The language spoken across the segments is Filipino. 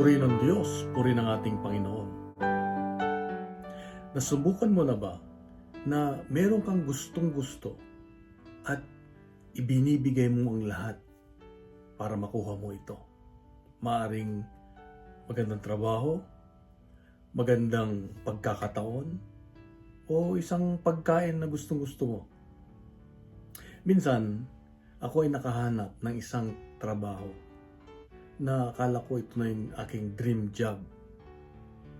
Puri ng Diyos, puri ng ating Panginoon. Nasubukan mo na ba na meron kang gustong-gusto at ibinibigay mo ang lahat para makuha mo ito? Maaring magandang trabaho, magandang pagkakataon, o isang pagkain na gustong-gusto mo. Minsan, ako ay nakahanap ng isang trabaho na akala ko ito na yung aking dream job,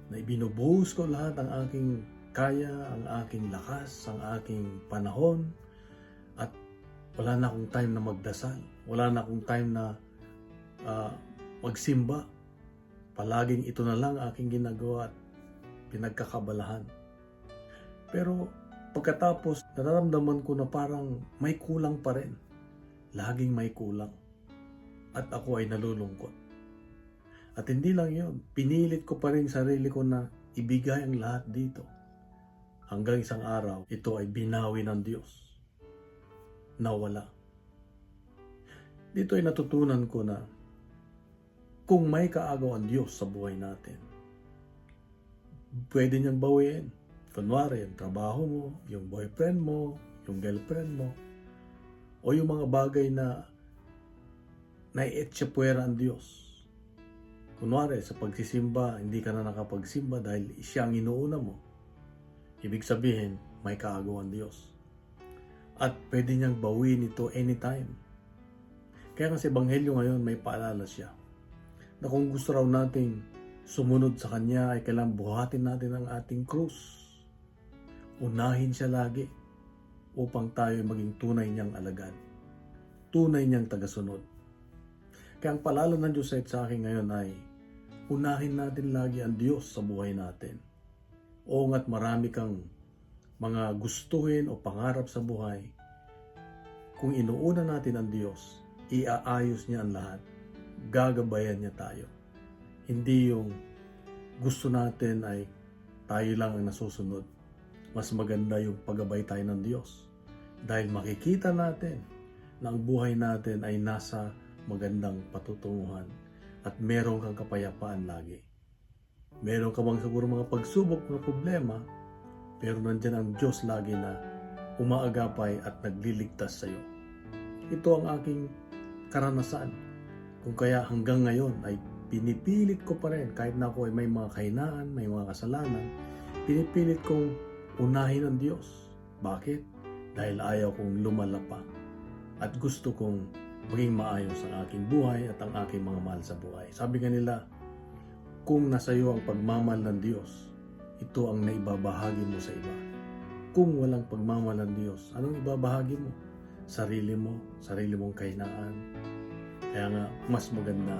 na ibinubuhos ko lahat ang aking kaya, ang aking lakas, ang aking panahon, at wala na akong time na magdasal, wala na akong time na magsimba. Palaging ito na lang aking ginagawa at pinagkakabalahan. Pero pagkatapos, nararamdaman ko na parang may kulang pa rin. Laging may kulang. At ako ay nalulungkot. At hindi lang yun, pinilit ko pa rin sarili ko na ibigay ang lahat dito. Hanggang isang araw, ito ay binawi ng Diyos. Nawala. Dito ay natutunan ko na kung may kaagaw ang Diyos sa buhay natin, pwede niyang bawiin. Kunwari, yung trabaho mo, yung boyfriend mo, yung girlfriend mo, o yung mga bagay na naietsapuera ang Diyos. Kunwari, sa pagsisimba, hindi ka na nakapagsimba dahil siya ang inuuna mo. Ibig sabihin, may kaagaw ang Diyos. At pwede niyang bawiin ito anytime. Kaya kasi Ebanghelyo ngayon, may paalala siya na kung gusto raw nating sumunod sa Kanya ay kailangan buhatin natin ang ating krus. Unahin siya lagi upang tayo maging tunay niyang alagad. Tunay niyang tagasunod. Kaya ang paalala ng Diyos sa akin ngayon ay unahin natin lagi ang Diyos sa buhay natin. O nga't marami kang mga gustuhin o pangarap sa buhay. Kung inuuna natin ang Diyos, iaayos niya ang lahat. Gagabayan niya tayo. Hindi yung gusto natin ay tayo lang ang nasusunod. Mas maganda yung paggabay tayo ng Diyos. Dahil makikita natin na ang buhay natin ay nasa magandang patutunguhan at meron kang kapayapaan lagi. Meron ka bang siguro mga pagsubok, mga problema, pero nandyan ang Diyos lagi na umaagapay at nagliligtas sa iyo. Ito ang aking karanasan. Kung kaya hanggang ngayon ay pinipilit ko pa rin, kahit na ako ay may mga kahinaan, may mga kasalanan, pinipilit kong unahin ang Diyos. Bakit? Dahil ayaw kong lumala pa at gusto kong maging maayos ang aking buhay at ang aking mga mahal sa buhay. Sabi nga nila, kung nasa iyo ang pagmamahal ng Diyos, ito ang naibabahagi mo sa iba. Kung walang pagmamahal ng Diyos, anong ibabahagi mo? Sarili mong kahinaan. Kaya nga, mas maganda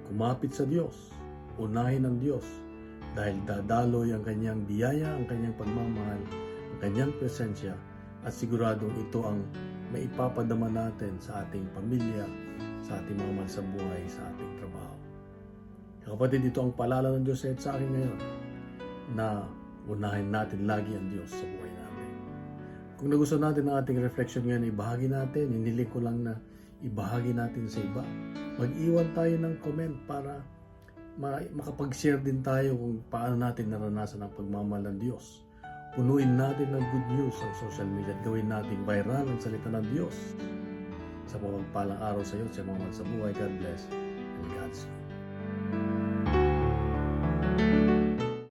kumapit sa Diyos, unahin ang Diyos, dahil dadaloy ang kanyang biyaya, ang kanyang pagmamahal, ang kanyang presensya, at siguradong ito ang maipapadama natin sa ating pamilya, sa ating mga mahal sa buhay, sa ating trabaho. Kapatid, ito ang paalala ng Diyos sa akin ngayon, na unahin natin lagi ang Diyos sa buhay natin. Kung nagustuhan natin ang ating reflection ngayon, ibahagi natin, hiniling ko lang na ibahagi natin sa iba. Mag-iwan tayo ng comment para makapag-share din tayo kung paano natin naranasan ang pagmamahal ng Diyos. Punuin natin ng good news ang social media at gawin natin viral ang salita ng Diyos. Sa pagpapalang araw sa iyo, sa mga sa buhay. God bless.